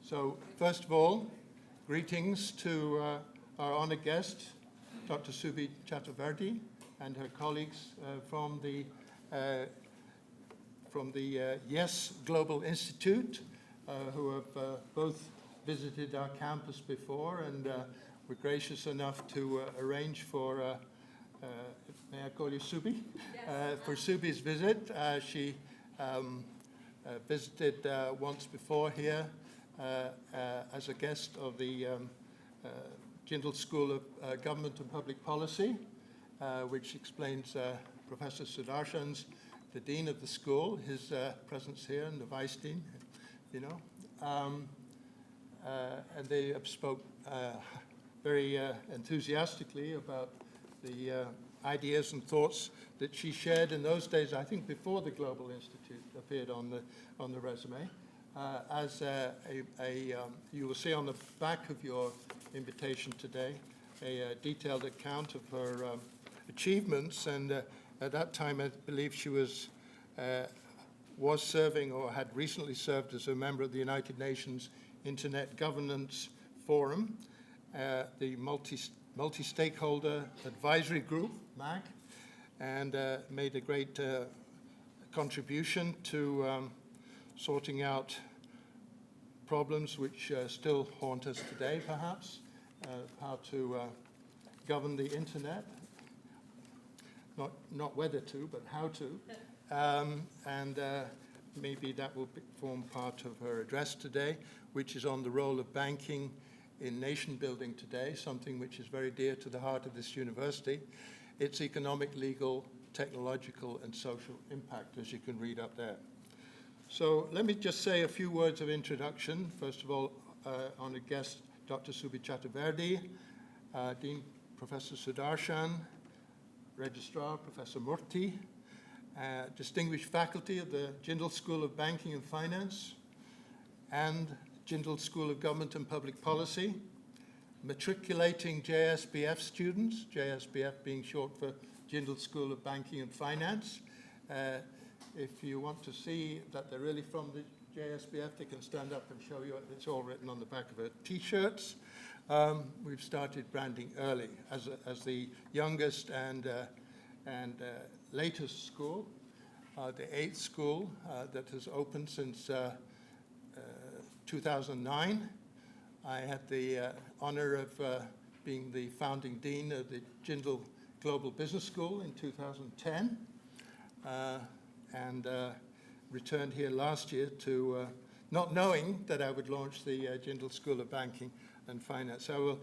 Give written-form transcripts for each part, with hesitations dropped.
So first of all, greetings to our honored guest, Dr. Subi Chaturvedi, and her colleagues from the YES Global Institute, who have both visited our campus before and were gracious enough to arrange for, may I call you Subi? Yes. For Subi's visit. She visited once before here as a guest of the Jindal School of Government and Public Policy, which explains Professor Sudarshan's, the Dean of the school, his presence here, and the Vice Dean, you know. And they spoke very enthusiastically about the ideas and thoughts that she shared in those days, I think before the Global Institute appeared on the resume. You will see on the back of your invitation today a detailed account of her achievements, and at that time I believe she was serving or had recently served as a member of the United Nations Internet Governance Forum, the Multi-Stakeholder Advisory Group, MAG, and made a great contribution to sorting out problems which still haunt us today, perhaps, how to govern the internet, not whether to, but how to, and maybe that will form part of her address today, which is on the role of banking in nation building today, something which is very dear to the heart of this university, its economic, legal, technological, and social impact, as you can read up there. So let me just say a few words of introduction. First of all, honored guest, Dr. Subi Chaturvedi, Dean Professor Sudarshan, Registrar Professor Murthy, distinguished faculty of the Jindal School of Banking and Finance and Jindal School of Government and Public Policy, matriculating JSBF students, JSBF being short for Jindal School of Banking and Finance. If you want to see that they're really from the JSBF, they can stand up and show you. It's all written on the back of her T-shirts. We've started branding early as the youngest and latest school, the 8th school that has opened since 2009. I had the honor of being the founding dean of the Jindal Global Business School in 2010. And returned here last year to not knowing that I would launch the Jindal School of Banking and Finance. I will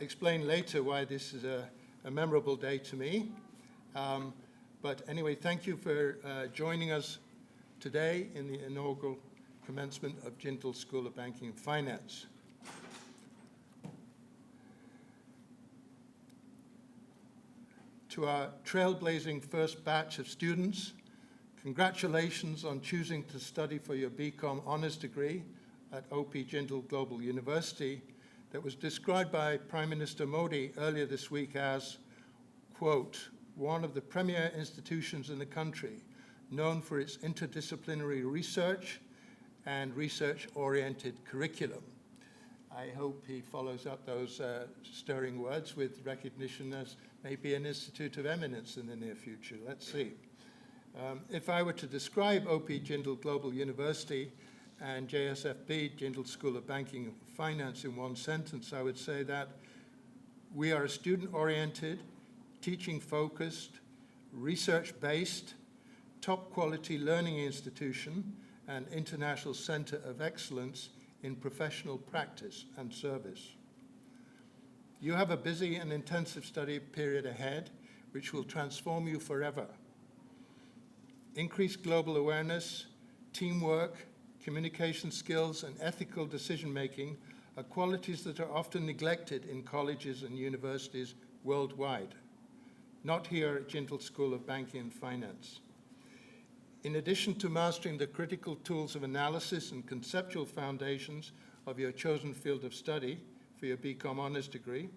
explain later why this is a memorable day to me. But anyway, thank you for joining us today in the inaugural commencement of Jindal School of Banking and Finance. To our trailblazing first batch of students, congratulations on choosing to study for your BCom honors degree at OP Jindal Global University that was described by Prime Minister Modi earlier this week as, quote, one of the premier institutions in the country, known for its interdisciplinary research and research-oriented curriculum. I hope he follows up those stirring words with recognition as maybe an institute of eminence in the near future. Let's see. If I were to describe OP Jindal Global University and JSFB, Jindal School of Banking and Finance, in one sentence, I would say that we are a student-oriented, teaching-focused, research-based, top-quality learning institution and international center of excellence in professional practice and service. You have a busy and intensive study period ahead, which will transform you forever. Increased global awareness, teamwork, communication skills, and ethical decision-making are qualities that are often neglected in colleges and universities worldwide, not here at Jindal School of Banking and Finance. In addition to mastering the critical tools of analysis and conceptual foundations of your chosen field of study for your BCom honors degree,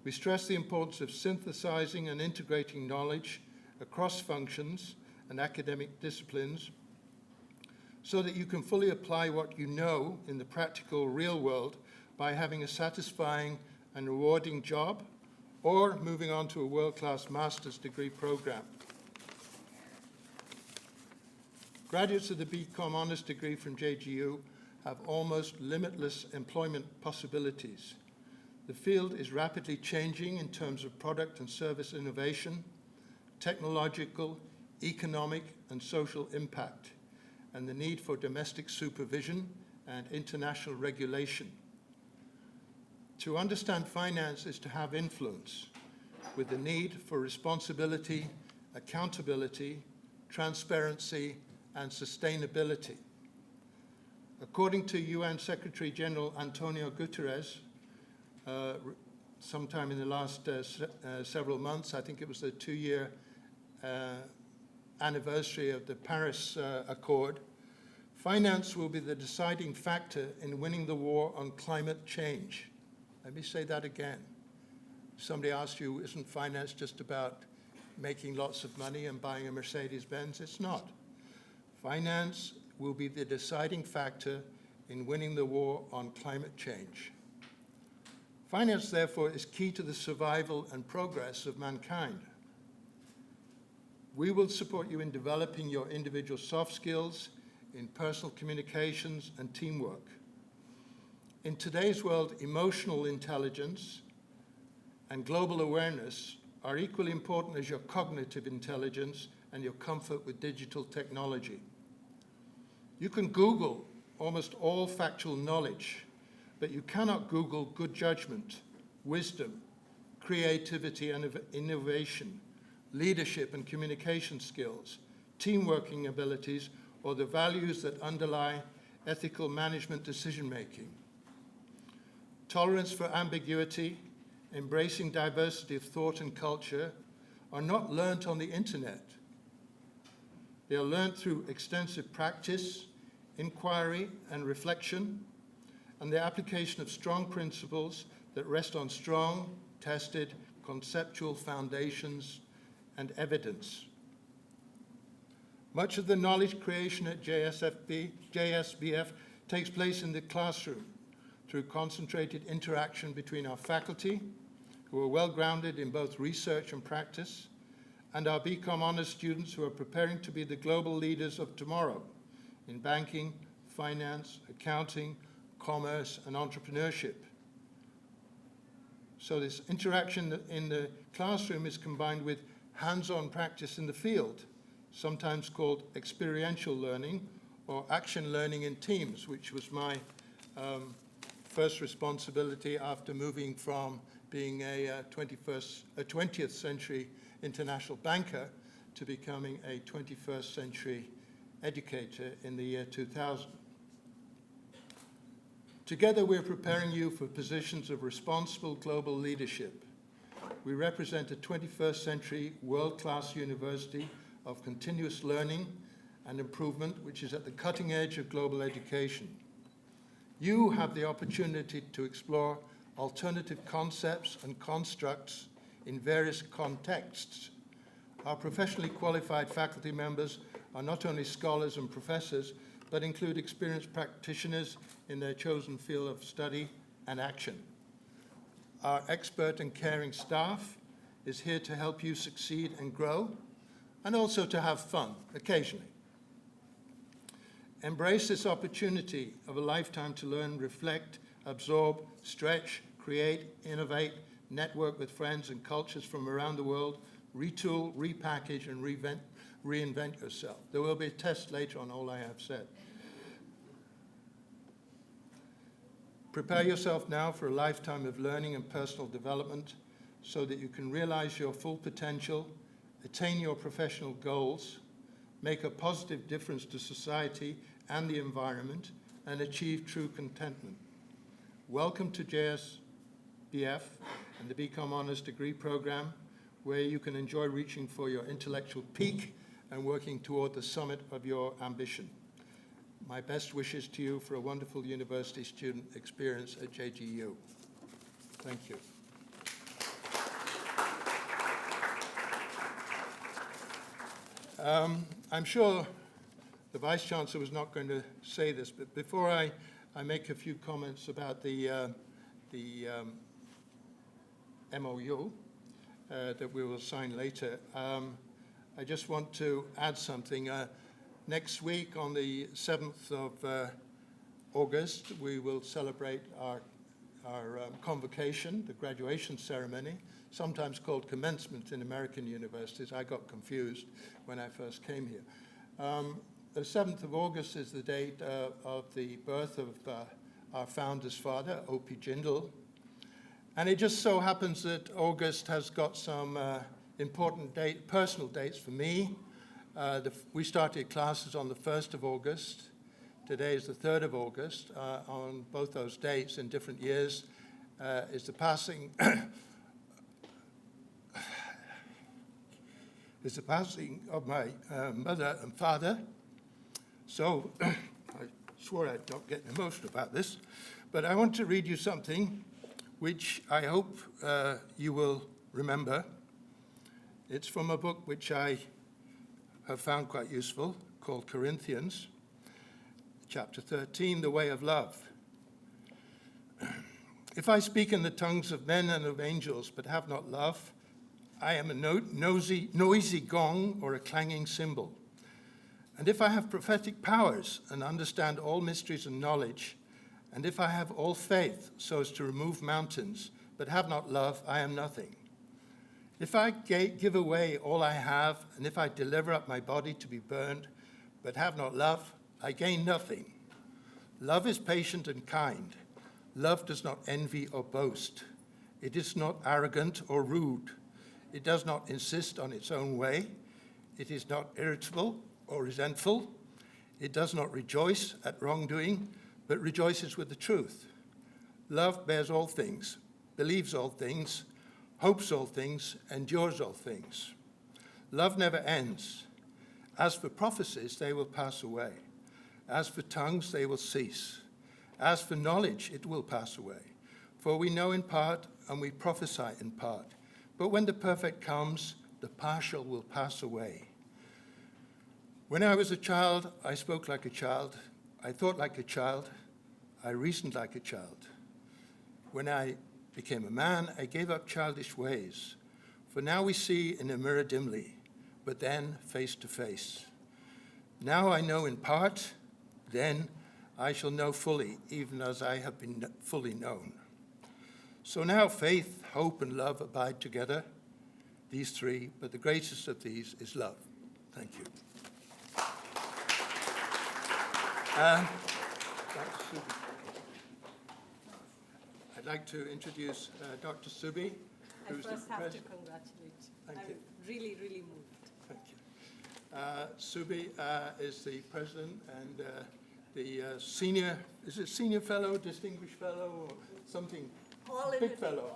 we stress the importance of synthesizing and integrating knowledge across functions and academic disciplines so that you can fully apply what you know in the practical real world by having a satisfying and rewarding job or moving on to a world-class master's degree program. Graduates of the BCom Honours degree from JGU have almost limitless employment possibilities. The field is rapidly changing in terms of product and service innovation, technological, economic, and social impact, and the need for domestic supervision and international regulation. To understand finance is to have influence, with the need for responsibility, accountability, transparency, and sustainability. According to UN Secretary General Antonio Guterres, sometime in the last several months, I think it was the 2-year anniversary of the Paris Accord, finance will be the deciding factor in winning the war on climate change. Let me say that again. Somebody asked you, isn't finance just about making lots of money and buying a Mercedes-Benz? It's not. Finance will be the deciding factor in winning the war on climate change. Finance, therefore, is key to the survival and progress of mankind. We will support you in developing your individual soft skills, in personal communications and teamwork. In today's world, emotional intelligence and global awareness are equally important as your cognitive intelligence and your comfort with digital technology. You can Google almost all factual knowledge, but you cannot Google good judgment, wisdom, creativity and innovation, leadership and communication skills, teamworking abilities, or the values that underlie ethical management decision-making. Tolerance for ambiguity, embracing diversity of thought and culture are not learnt on the internet. They are learnt through extensive practice, inquiry and reflection, and the application of strong principles that rest on strong, tested, conceptual foundations and evidence. Much of the knowledge creation at JSBF takes place in the classroom through concentrated interaction between our faculty, who are well-grounded in both research and practice, and our BCom Honours students who are preparing to be the global leaders of tomorrow in banking, finance, accounting, commerce, and entrepreneurship. So this interaction in the classroom is combined with hands-on practice in the field, sometimes called experiential learning or action learning in teams, which was my first responsibility after moving from being a 20th century international banker to becoming a 21st century educator in the year 2000. Together, we're preparing you for positions of responsible global leadership. We represent a 21st century world-class university of continuous learning and improvement, which is at the cutting edge of global education. You have the opportunity to explore alternative concepts and constructs in various contexts. Our professionally qualified faculty members are not only scholars and professors, but include experienced practitioners in their chosen field of study and action. Our expert and caring staff is here to help you succeed and grow, and also to have fun occasionally. Embrace this opportunity of a lifetime to learn, reflect, absorb, stretch, create, innovate, network with friends and cultures from around the world, retool, repackage, and reinvent yourself. There will be a test later on all I have said. Prepare yourself now for a lifetime of learning and personal development so that you can realize your full potential, attain your professional goals, make a positive difference to society and the environment, and achieve true contentment. Welcome to JSBF and the BCom Honours degree program, where you can enjoy reaching for your intellectual peak and working toward the summit of your ambition. My best wishes to you for a wonderful university student experience at JGU. Thank you. I'm sure the Vice-Chancellor was not going to say this, but before I make a few comments about the MOU that we will sign later, I just want to add something. Next week, on the 7th of August, we will celebrate our convocation, the graduation ceremony, sometimes called commencement in American universities. I got confused when I first came here. The 7th of August is the date of the birth of our founder's father, O.P. Jindal. And it just so happens that August has got some important personal dates for me. We started classes on the 1st of August. Today is the 3rd of August. On both those dates in different years is the passing of my mother and father. So I swore I'd not get emotional about this, but I want to read you something which I hope you will remember. It's from a book which I have found quite useful, called Corinthians, chapter 13, The Way of Love. If I speak in the tongues of men and of angels, but have not love, I am a noisy gong or a clanging cymbal. And if I have prophetic powers and understand all mysteries and knowledge, and if I have all faith so as to remove mountains, but have not love, I am nothing. If I give away all I have, and if I deliver up my body to be burned, but have not love, I gain nothing. Love is patient and kind. Love does not envy or boast. It is not arrogant or rude. It does not insist on its own way. It is not irritable or resentful. It does not rejoice at wrongdoing, but rejoices with the truth. Love bears all things, believes all things, hopes all things, endures all things. Love never ends. As for prophecies, they will pass away. As for tongues, they will cease. As for knowledge, it will pass away. For we know in part, and we prophesy in part. But when the perfect comes, the partial will pass away. When I was a child, I spoke like a child. I thought like a child. I reasoned like a child. When I became a man, I gave up childish ways. For now we see in a mirror dimly, but then face to face. Now I know in part, then I shall know fully, even as I have been fully known. So now faith, hope, and love abide together, these three, but the greatest of these is love. Thank you. I'd like to introduce Dr. Subi. I first have to congratulate you. I'm really, really moved. Thank you. Subi is the president and the senior, is it senior fellow, distinguished fellow, or something? Big fellow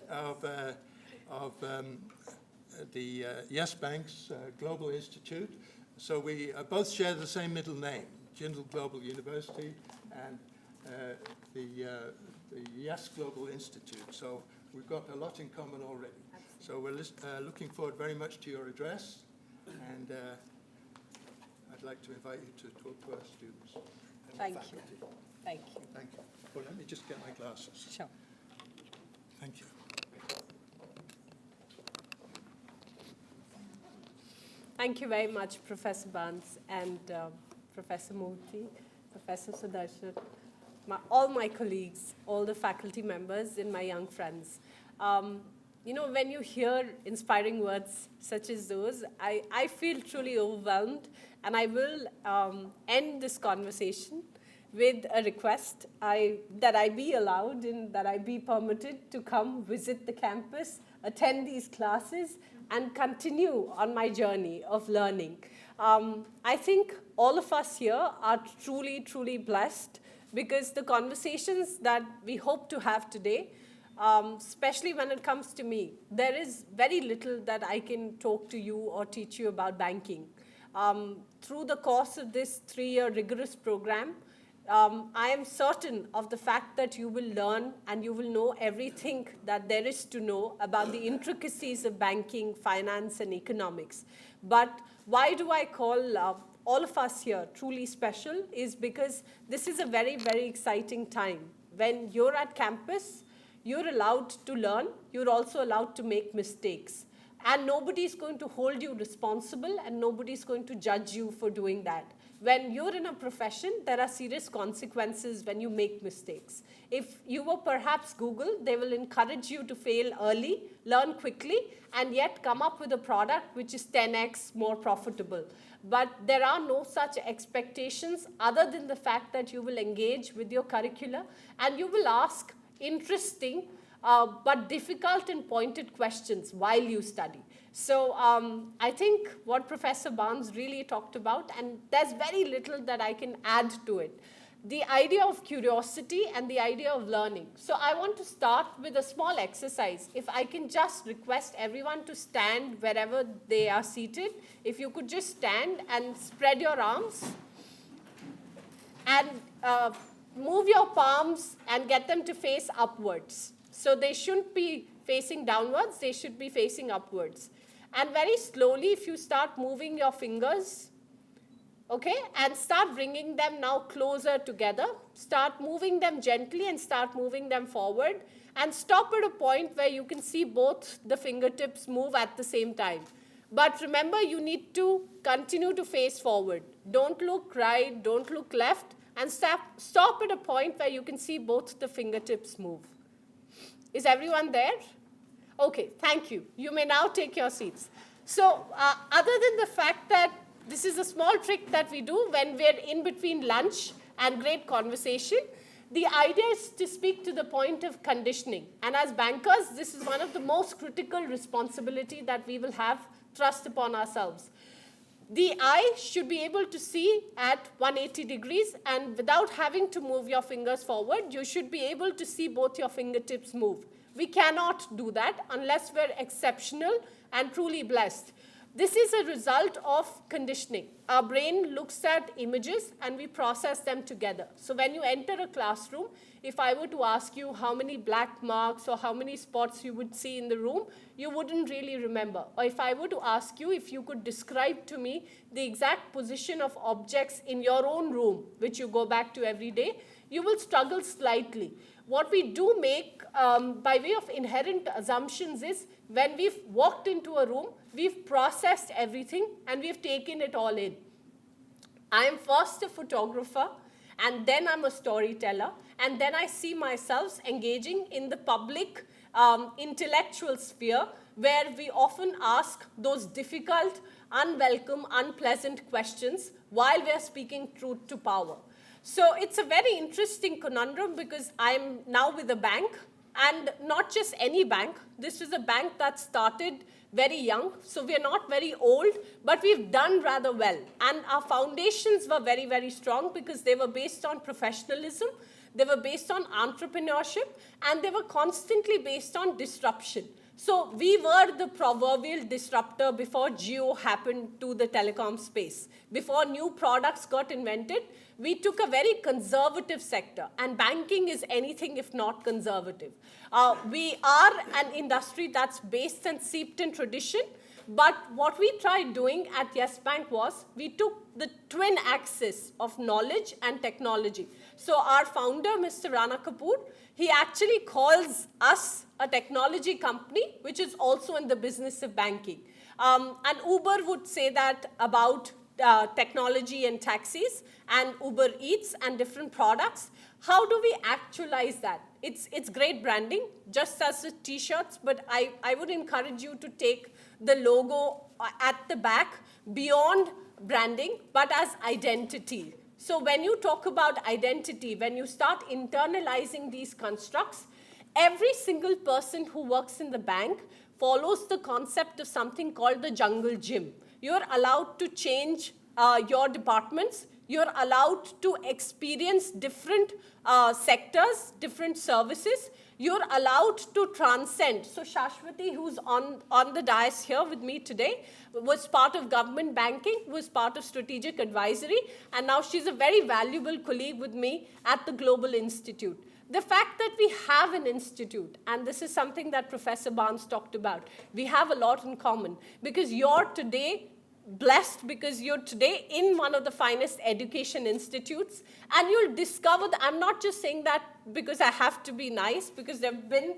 of the Yes Bank's Global Institute. So we both share the same middle name, Jindal Global University and the Yes Global Institute. So we've got a lot in common already. Absolutely. So we're looking forward very much to your address, and I'd like to invite you to talk to our students and Thank faculty. you. Thank you. Thank you. Well, let me just get my glasses. Sure. Thank you. Thank you very much, Professor Barnes and Professor Murthy, Professor Sudarshan, all my colleagues, all the faculty members, and my young friends. You know, when you hear inspiring words such as those, I feel truly overwhelmed, and I will end this conversation with a request that I be allowed and that I be permitted to come visit the campus, attend these classes, and continue on my journey of learning. I think all of us here are truly, truly blessed because the conversations that we hope to have today, especially when it comes to me, there is very little that I can talk to you or teach you about banking. Through the course of this 3-year rigorous program, I am certain of the fact that you will learn and you will know everything that there is to know about the intricacies of banking, finance, and economics. But why do I call all of us here truly special is because this is a very, very exciting time. When you're at campus, you're allowed to learn. You're also allowed to make mistakes. And nobody's going to hold you responsible, and nobody's going to judge you for doing that. When you're in a profession, there are serious consequences when you make mistakes. If you were perhaps Google, they will encourage you to fail early, learn quickly, and yet come up with a product which is 10x more profitable. But there are no such expectations other than the fact that you will engage with your curricula and you will ask interesting but difficult and pointed questions while you study. So I think what Professor Barnes really talked about, and there's very little that I can add to it, the idea of curiosity and the idea of learning. So I want to start with a small exercise. If I can just request everyone to stand wherever they are seated, if you could just stand and spread your arms and move your palms and get them to face upwards. So they shouldn't be facing downwards, they should be facing upwards. And very slowly, if you start moving your fingers, okay, and start bringing them now closer together, start moving them gently and start moving them forward, and stop at a point where you can see both the fingertips move at the same time. But remember, you need to continue to face forward. Don't look right, don't look left, and stop at a point where you can see both the fingertips move. Is everyone there? Okay, thank you. You may now take your seats. So other than the fact that this is a small trick that we do when we're in between lunch and great conversation, the idea is to speak to the point of conditioning. And as bankers, this is one of the most critical responsibility that we will have thrust upon ourselves. The eye should be able to see at 180 degrees, and without having to move your fingers forward, you should be able to see both your fingertips move. We cannot do that unless we're exceptional and truly blessed. This is a result of conditioning. Our brain looks at images and we process them together. So when you enter a classroom, if I were to ask you how many black marks or how many spots you would see in the room, you wouldn't really remember. Or if I were to ask you if you could describe to me the exact position of objects in your own room, which you go back to every day, you will struggle slightly. What we do make by way of inherent assumptions is when we've walked into a room, we've processed everything and we've taken it all in. I am first a photographer, and then I'm a storyteller, and then I see myself engaging in the public intellectual sphere where we often ask those difficult, unwelcome, unpleasant questions while we're speaking truth to power. So it's a very interesting conundrum because I'm now with a bank, and not just any bank. This is a bank that started very young, so we're not very old, but we've done rather well. And our foundations were very, very strong because they were based on professionalism, they were based on entrepreneurship, and they were constantly based on disruption. So we were the proverbial disruptor before Jio happened to the telecom space. Before new products got invented, we took a very conservative sector, and banking is anything if not conservative. We are an industry that's based and seeped in tradition, but what we tried doing at Yes Bank was we took the twin axis of knowledge and technology. So our founder, Mr. Rana Kapoor, he actually calls us a technology company, which is also in the business of banking. And Uber would say that about technology and taxis and Uber Eats and different products. How do we actualize that? It's great branding, just as the t-shirts, but I would encourage you to take the logo at the back beyond branding, but as identity. So when you talk about identity, when you start internalizing these constructs, every single person who works in the bank follows the concept of something called the jungle gym. You're allowed to change your departments. You're allowed to experience different sectors, different services. You're allowed to transcend. So Shashwati, who's on the dais here with me today, was part of government banking, was part of strategic advisory, and now she's a very valuable colleague with me at the Global Institute. The fact that we have an institute, and this is something that Professor Barnes talked about, we have a lot in common because you're today blessed because you're today in one of the finest education institutes, and you'll discover that I'm not just saying that because I have to be nice, because they've been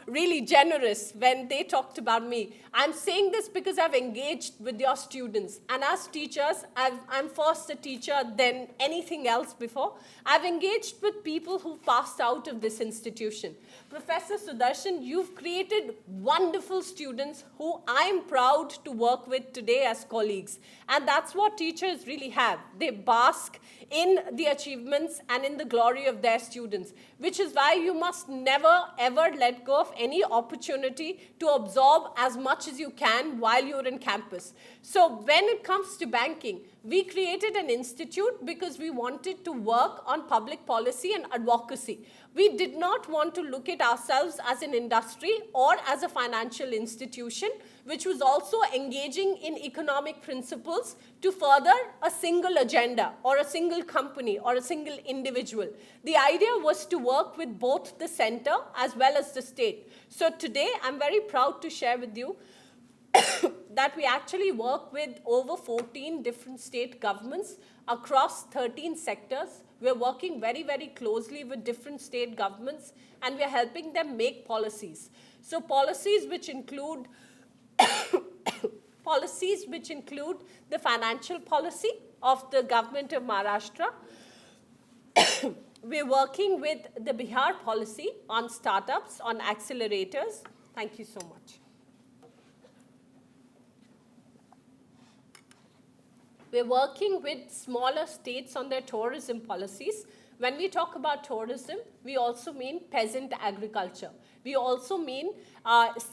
really generous when they talked about me. I'm saying this because I've engaged with your students, and as teachers, I'm first a teacher than anything else before. I've engaged with people who passed out of this institution. Professor Sudarshan, you've created wonderful students who I'm proud to work with today as colleagues. And that's what teachers really have. They bask in the achievements and in the glory of their students, which is why you must never, ever let go of any opportunity to absorb as much as you can while you're in campus. So when it comes to banking, we created an institute because we wanted to work on public policy and advocacy. We did not want to look at ourselves as an industry or as a financial institution, which was also engaging in economic principles to further a single agenda or a single company or a single individual. The idea was to work with both the center as well as the state. So today, I'm very proud to share with you that we actually work with over 14 different state governments across 13 sectors. We're working very, very closely with different state governments, and we're helping them make policies. So policies which include the financial policy of the government of Maharashtra. We're working with the Bihar policy on startups, on accelerators. Thank you so much. We're working with smaller states on their tourism policies. When we talk about tourism, we also mean peasant agriculture. We also mean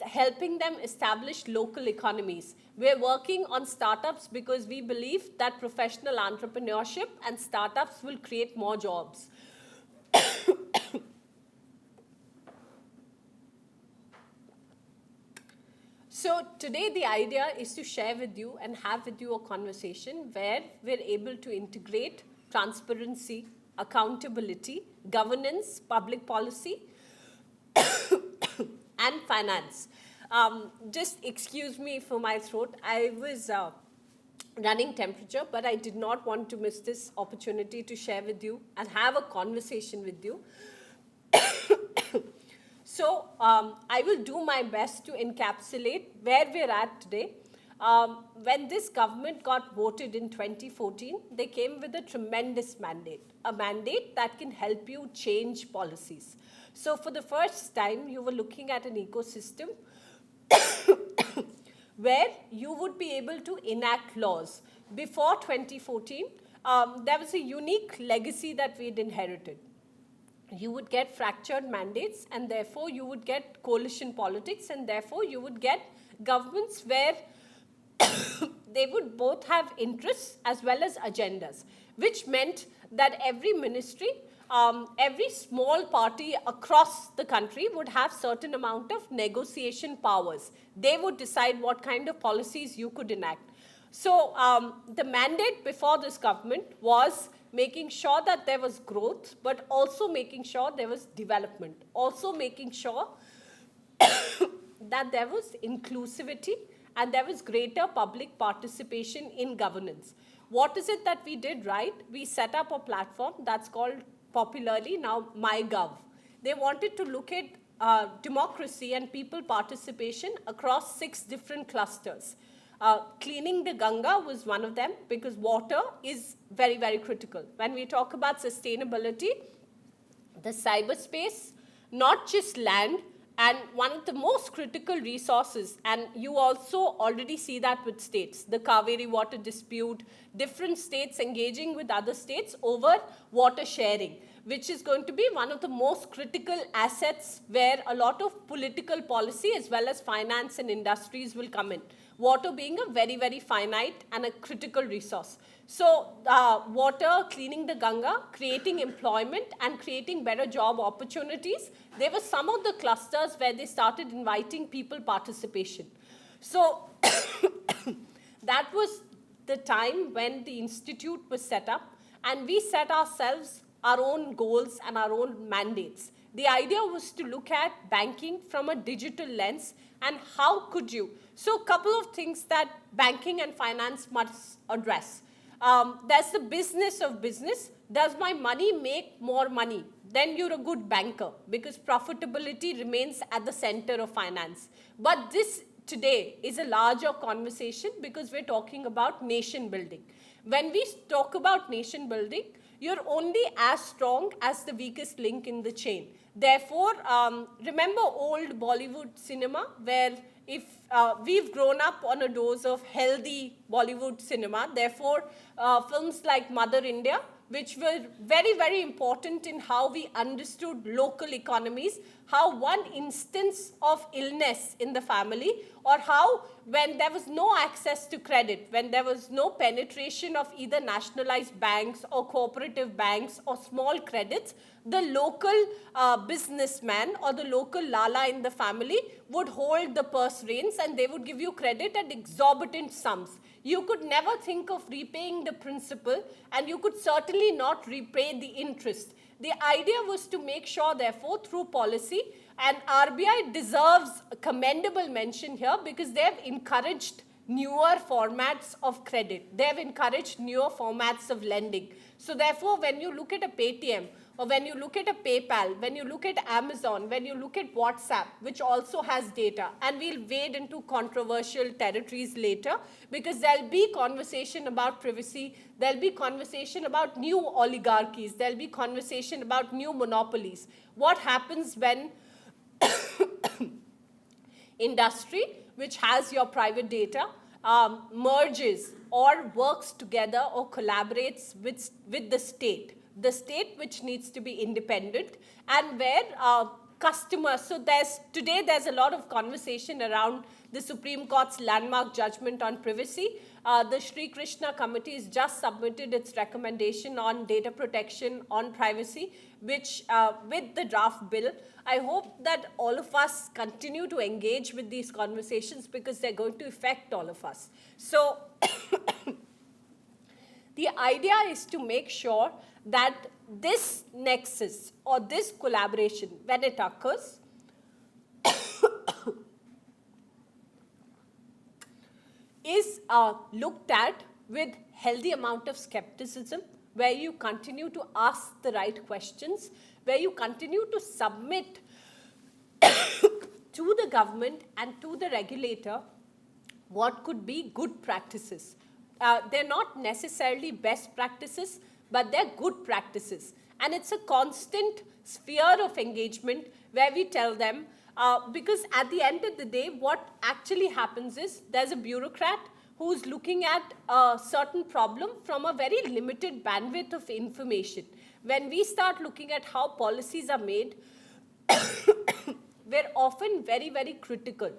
helping them establish local economies. We're working on startups because we believe that professional entrepreneurship and startups will create more jobs. So today the idea is to share with you and have with you a conversation where we're able to integrate transparency, accountability, governance, public policy, and finance. Just excuse me for my throat. I was running temperature, but I did not want to miss this opportunity to share with you and have a conversation with you. So I will do my best to encapsulate where we're at today. When this government got voted in 2014, they came with a tremendous mandate, a mandate that can help you change policies. So for the first time, you were looking at an ecosystem where you would be able to enact laws. Before 2014, there was a unique legacy that we'd inherited. You would get fractured mandates, and therefore you would get coalition politics, and therefore you would get governments where they would both have interests as well as agendas, which meant that every ministry, every small party across the country would have certain amount of negotiation powers. They would decide what kind of policies you could enact. So the mandate before this government was making sure that there was growth, but also making sure there was development, also making sure that there was inclusivity and there was greater public participation in governance. What is it that we did right? We set up a platform that's called popularly now MyGov. They wanted to look at democracy and people participation across 6 different clusters. Cleaning the Ganga was one of them because water is very, very critical. When we talk about sustainability, the cyberspace, not just land, and one of the most critical resources, and you also already see that with states, the Kaveri water dispute, different states engaging with other states over water sharing, which is going to be one of the most critical assets where a lot of political policy as well as finance and industries will come in. Water being a very, very finite and a critical resource. So water, cleaning the Ganga, creating employment and creating better job opportunities, there were some of the clusters where they started inviting people participation. So that was the time when the institute was set up, and we set ourselves our own goals and our own mandates. The idea was to look at banking from a digital lens and how could you. So a couple of things that banking and finance must address. There's the business of business. Does my money make more money? Then you're a good banker because profitability remains at the center of finance. But this today is a larger conversation because we're talking about nation building. When we talk about nation building, you're only as strong as the weakest link in the chain. Therefore, remember old Bollywood cinema where if we've grown up on a dose of healthy Bollywood cinema, therefore films like Mother India, which were very, very important in how we understood local economies, how one instance of illness in the family, or how when there was no access to credit, when there was no penetration of either nationalized banks or cooperative banks or small credits, the local businessman or the local lala in the family would hold the purse reins and they would give you credit at exorbitant sums. You could never think of repaying the principal and you could certainly not repay the interest. The idea was to make sure, therefore, through policy, and RBI deserves a commendable mention here because they have encouraged newer formats of credit. They have encouraged newer formats of lending. So therefore, when you look at a Paytm, or when you look at a PayPal, when you look at Amazon, when you look at WhatsApp, which also has data, and we'll wade into controversial territories later, because there'll be conversation about privacy, there'll be conversation about new oligarchies, there'll be conversation about new monopolies. What happens when industry, which has your private data, merges or works together or collaborates with the state which needs to be independent, and where customers, so today there's a lot of conversation around the Supreme Court's landmark judgment on privacy. The Sri Krishna Committee has just submitted its recommendation on data protection, on privacy, which with the draft bill, I hope that all of us continue to engage with these conversations because they're going to affect all of us. So the idea is to make sure that this nexus or this collaboration, when it occurs, is looked at with healthy amount of skepticism, where you continue to ask the right questions, where you continue to submit to the government and to the regulator what could be good practices. They're not necessarily best practices, but they're good practices. And it's a constant sphere of engagement where we tell them, because at the end of the day, what actually happens is there's a bureaucrat who's looking at a certain problem from a very limited bandwidth of information. When we start looking at how policies are made, we're often very, very critical.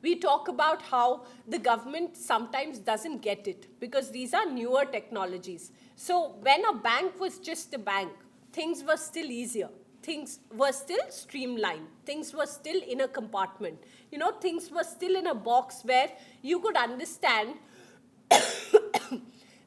We talk about how the government sometimes doesn't get it because these are newer technologies. So when a bank was just a bank, things were still easier. Things were still streamlined. Things were still in a compartment. You know, things were still in a box where you could understand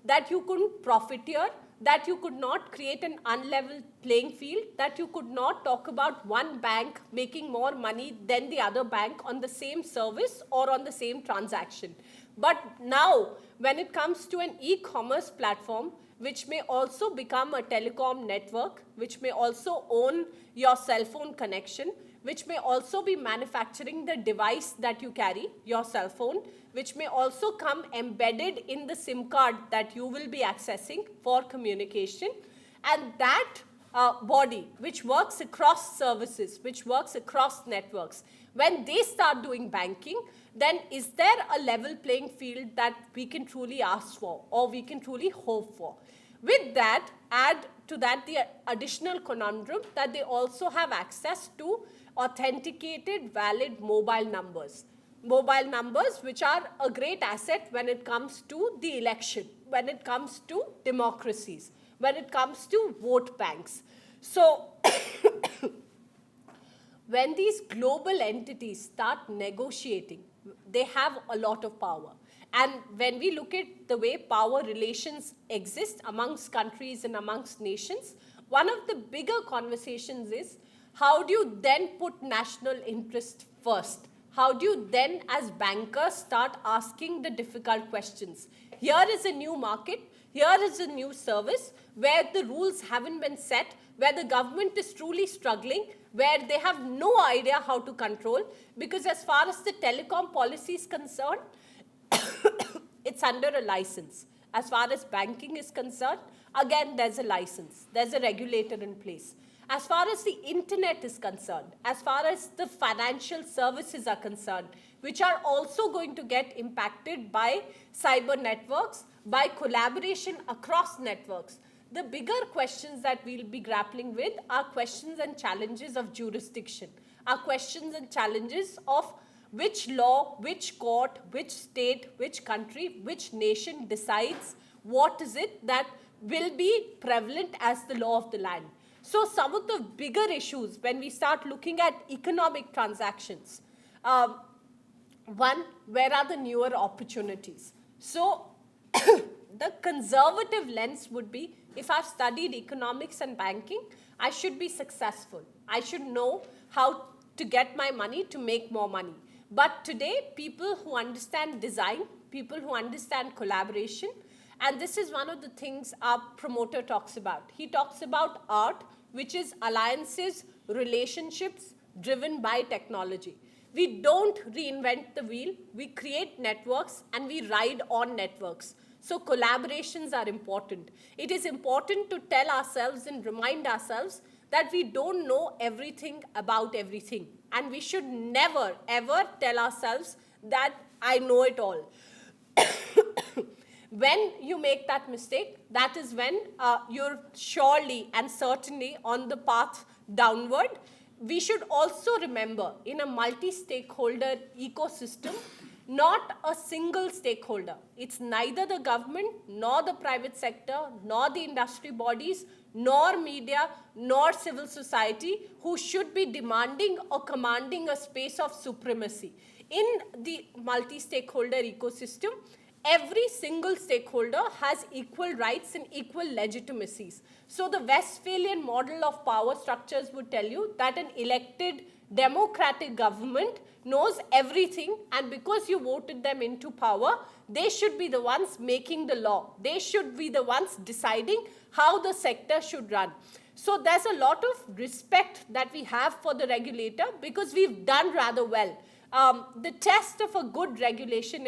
that you couldn't profiteer, that you could not create an unlevel playing field, that you could not talk about one bank making more money than the other bank on the same service or on the same transaction. But now, when it comes to an e-commerce platform, which may also become a telecom network, which may also own your cell phone connection, which may also be manufacturing the device that you carry, your cell phone, which may also come embedded in the SIM card that you will be accessing for communication. And that body, which works across services, which works across networks, when they start doing banking, then is there a level playing field that we can truly ask for or we can truly hope for? With that, add to that the additional conundrum that they also have access to authenticated valid mobile numbers. Mobile numbers which are a great asset when it comes to the election, when it comes to democracies, when it comes to vote banks. So when these global entities start negotiating, they have a lot of power. And when we look at the way power relations exist amongst countries and amongst nations, one of the bigger conversations is, how do you then put national interest first? How do you then, as bankers, start asking the difficult questions? Here is a new market, here is a new service where the rules haven't been set, where the government is truly struggling, where they have no idea how to control, because as far as the telecom policy is concerned, it's under a license. As far as banking is concerned, again, there's a license. There's a regulator in place. As far as the internet is concerned, as far as the financial services are concerned, which are also going to get impacted by cyber networks, by collaboration across networks, the bigger questions that we'll be grappling with are questions and challenges of jurisdiction, are questions and challenges of which law, which court, which state, which country, which nation decides what is it that will be prevalent as the law of the land. So some of the bigger issues when we start looking at economic transactions, one, where are the newer opportunities? So the conservative lens would be, if I've studied economics and banking, I should be successful. I should know how to get my money to make more money. But today, people who understand design, people who understand collaboration, and this is one of the things our promoter talks about. He talks about art, which is alliances, relationships driven by technology. We don't reinvent the wheel. We create networks and we ride on networks. So collaborations are important. It is important to tell ourselves and remind ourselves that we don't know everything about everything. And we should never, ever tell ourselves that I know it all. When you make that mistake, that is when you're surely and certainly on the path downward. We should also remember, in a multi-stakeholder ecosystem, not a single stakeholder. It's neither the government, nor the private sector, nor the industry bodies, nor media, nor civil society who should be demanding or commanding a space of supremacy. In the multi-stakeholder ecosystem, every single stakeholder has equal rights and equal legitimacies. So the Westphalian model of power structures would tell you that an elected democratic government knows everything, and because you voted them into power, they should be the ones making the law. They should be the ones deciding how the sector should run. So there's a lot of respect that we have for the regulator because we've done rather well. The test of a good regulation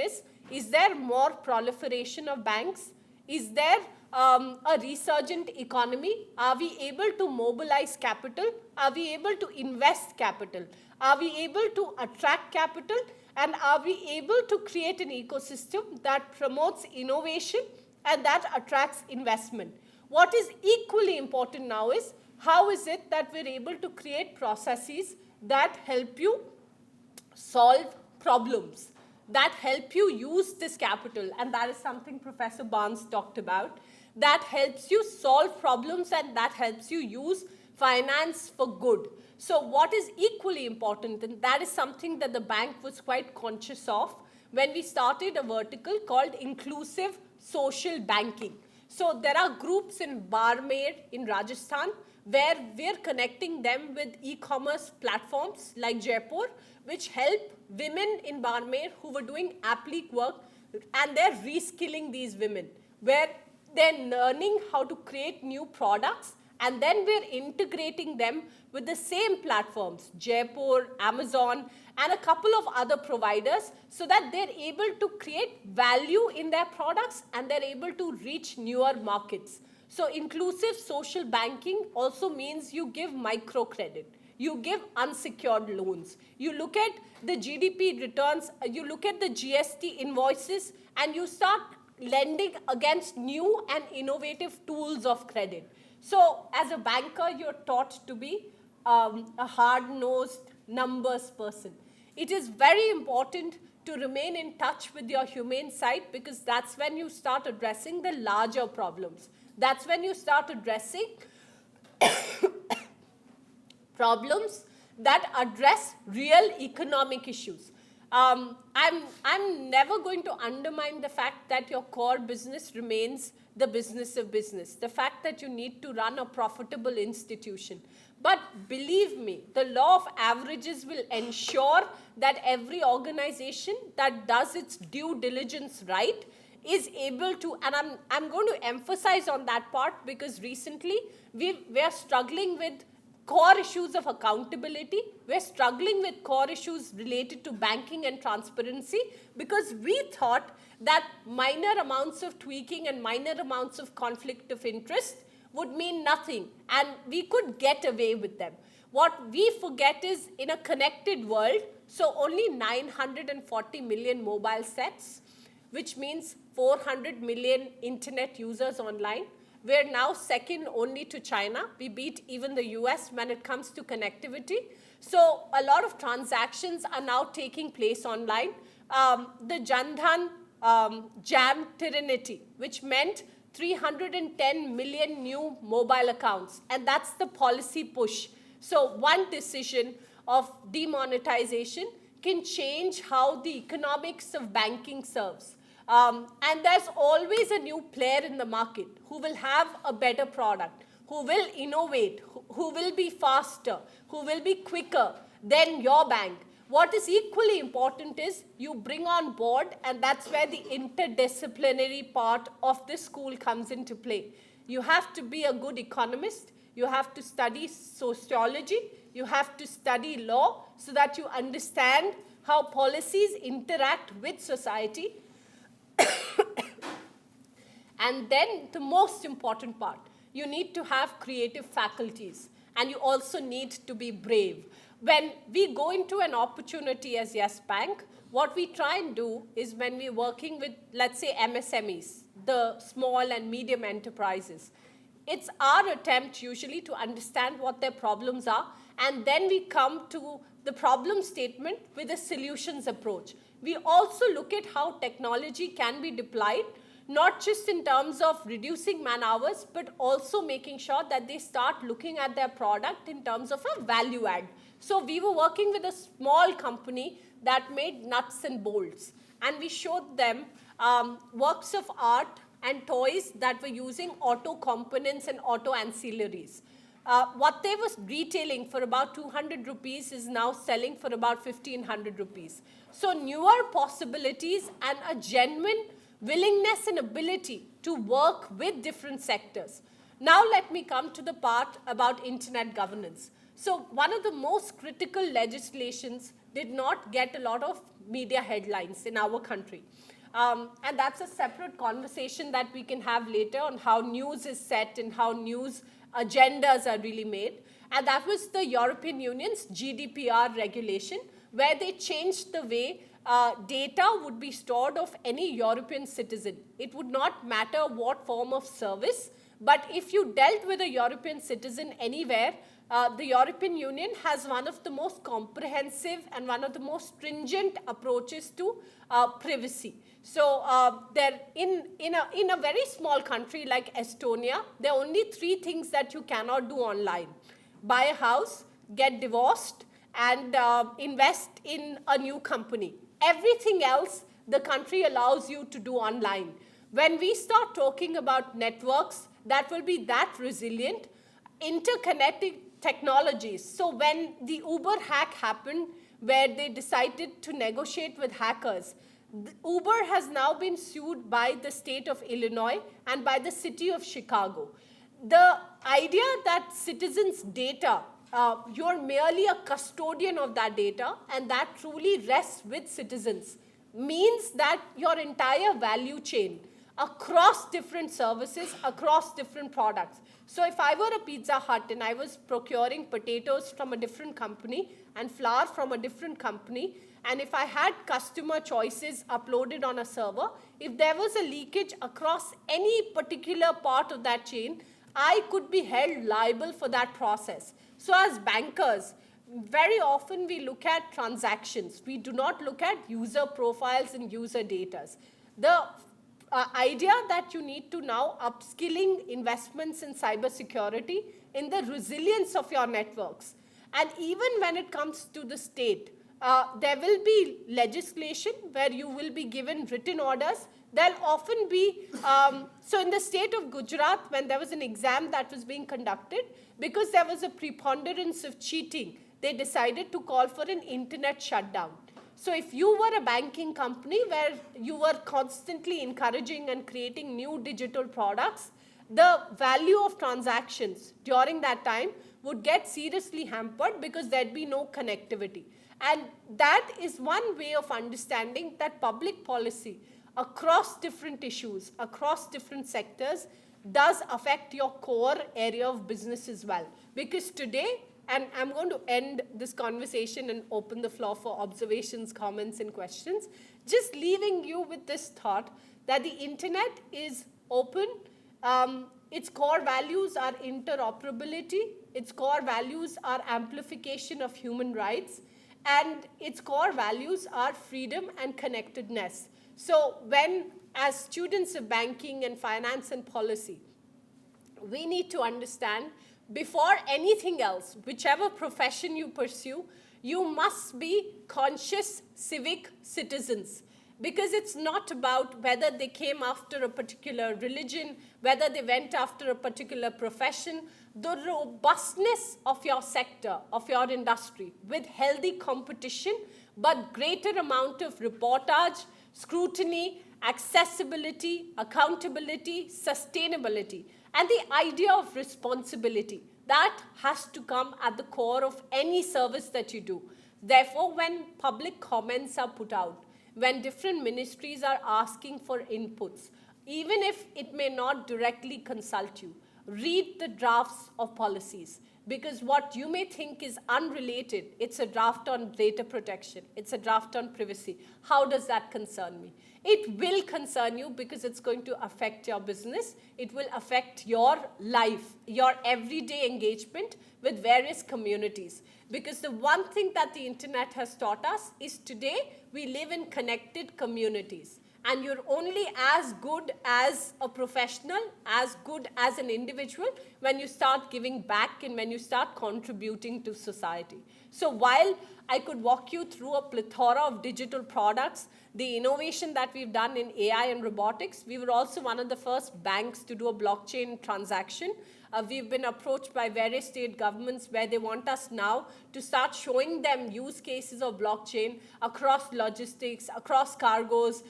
is there more proliferation of banks? Is there a resurgent economy? Are we able to mobilize capital? Are we able to invest capital? Are we able to attract capital? And are we able to create an ecosystem that promotes innovation and that attracts investment? What is equally important now is, how is it that we're able to create processes that help you solve problems, that help you use this capital? And that is something Professor Barnes talked about. That helps you solve problems and that helps you use finance for good. So what is equally important, and that is something that the bank was quite conscious of when we started a vertical called Inclusive Social Banking. So there are groups in Barmer in Rajasthan where we're connecting them with e-commerce platforms like Jaipur, which help women in Barmer who were doing applique work, and they're reskilling these women, where they're learning how to create new products, and then we're integrating them with the same platforms, Jaipur, Amazon, and a couple of other providers, so that they're able to create value in their products and they're able to reach newer markets. So inclusive social banking also means you give microcredit. You give unsecured loans. You look at the GDP returns, you look at the GST invoices, and you start lending against new and innovative tools of credit. So as a banker, you're taught to be a hard-nosed numbers person. It is very important to remain in touch with your humane side, because that's when you start addressing the larger problems. That's when you start addressing problems that address real economic issues. I'm never going to undermine the fact that your core business remains the business of business, the fact that you need to run a profitable institution. But believe me, the law of averages will ensure that every organization that does its due diligence right is able to, and I'm going to emphasize on that part because recently we are struggling with core issues of accountability. We're struggling with core issues related to banking and transparency because we thought that minor amounts of tweaking and minor amounts of conflict of interest would mean nothing and we could get away with them. What we forget is in a connected world, so only 940 million mobile sets, which means 400 million internet users online. We're now second only to China. We beat even the US when it comes to connectivity. So a lot of transactions are now taking place online. The Jan Dhan Jam Trinity, which meant 310 million new mobile accounts. And that's the policy push. So one decision of demonetization can change how the economics of banking serves. And there's always a new player in the market who will have a better product, who will innovate, who will be faster, who will be quicker than your bank. What is equally important is you bring on board, and that's where the interdisciplinary part of this school comes into play. You have to be a good economist, you have to study sociology, you have to study law so that you understand how policies interact with society. And then the most important part, you need to have creative faculties and you also need to be brave. When we go into an opportunity as Yes Bank, what we try and do is when we're working with, let's say, MSMEs, the small and medium enterprises, it's our attempt usually to understand what their problems are, and then we come to the problem statement with a solutions approach. We also look at how technology can be deployed, not just in terms of reducing man hours, but also making sure that they start looking at their product in terms of a value add. So we were working with a small company that made nuts and bolts, and we showed them works of art and toys that were using auto components and auto ancillaries. What they were retailing for about 200 rupees is now selling for about 1500 rupees. So newer possibilities and a genuine willingness and ability to work with different sectors. Now let me come to the part about internet governance. So one of the most critical legislations did not get a lot of media headlines in our country. And that's a separate conversation that we can have later on how news is set and how news agendas are really made. And that was the European Union's GDPR regulation, where they changed the way data would be stored of any European citizen. It would not matter what form of service, but if you dealt with a European citizen anywhere, the European Union has one of the most comprehensive and one of the most stringent approaches to privacy. So in a very small country like Estonia, there are only 3 things that you cannot do online: buy a house, get divorced, and invest in a new company. Everything else, the country allows you to do online. When we start talking about networks that will be that resilient, interconnected technologies. So when the Uber hack happened, where they decided to negotiate with hackers, Uber has now been sued by the state of Illinois and by the city of Chicago. The idea that citizens' data, you're merely a custodian of that data and that truly rests with citizens, means that your entire value chain across different services, across different products. So if I were a Pizza Hut and I was procuring potatoes from a different company and flour from a different company, and if I had customer choices uploaded on a server, if there was a leakage across any particular part of that chain, I could be held liable for that process. So as bankers, very often we look at transactions. We do not look at user profiles and user data. The idea that you need to now upskilling investments in cybersecurity, in the resilience of your networks. And even when it comes to the state, there will be legislation where you will be given written orders there'll often be, so in the state of Gujarat, when there was an exam that was being conducted, because there was a preponderance of cheating, they decided to call for an internet shutdown. So if you were a banking company where you were constantly encouraging and creating new digital products, the value of transactions during that time would get seriously hampered because there'd be no connectivity. And that is one way of understanding that public policy across different issues, across different sectors, does affect your core area of business as well. Because today, and I'm going to end this conversation and open the floor for observations, comments, and questions, just leaving you with this thought that the internet is open. Its core values are interoperability. Its core values are amplification of human rights. And its core values are freedom and connectedness. So when, as students of banking and finance and policy, we need to understand, before anything else, whichever profession you pursue, you must be conscious civic citizens. Because it's not about whether they came after a particular religion, whether they went after a particular profession. The robustness of your sector, of your industry, with healthy competition, but greater amount of reportage, scrutiny, accessibility, accountability, sustainability, and the idea of responsibility, that has to come at the core of any service that you do. Therefore, when public comments are put out, when different ministries are asking for inputs, even if it may not directly consult you, read the drafts of policies. Because what you may think is unrelated, it's a draft on data protection, it's a draft on privacy. How does that concern me? It will concern you because it's going to affect your business. It will affect your life, your everyday engagement with various communities. Because the one thing that the internet has taught us is today we live in connected communities. And you're only as good as a professional, as good as an individual, when you start giving back and when you start contributing to society. So while I could walk you through a plethora of digital products, the innovation that we've done in AI and robotics, we were also one of the first banks to do a blockchain transaction. We've been approached by various state governments where they want us now to start showing them use cases of blockchain across logistics, across cargoes,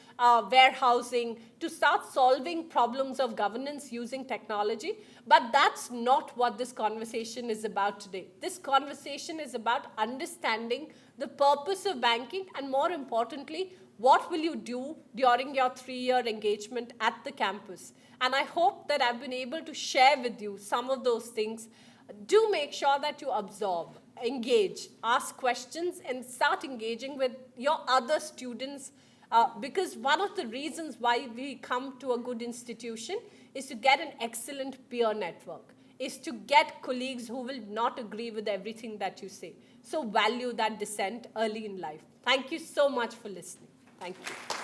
warehousing, to start solving problems of governance using technology. But that's not what this conversation is about today. This conversation is about understanding the purpose of banking and, more importantly, what will you do during your 3-year engagement at the campus? And I hope that I've been able to share with you some of those things. Do make sure that you absorb, engage, ask questions, and start engaging with your other students. Because one of the reasons why we come to a good institution is to get an excellent peer network, is to get colleagues who will not agree with everything that you say. So value that dissent early in life. Thank you so much for listening. Thank you.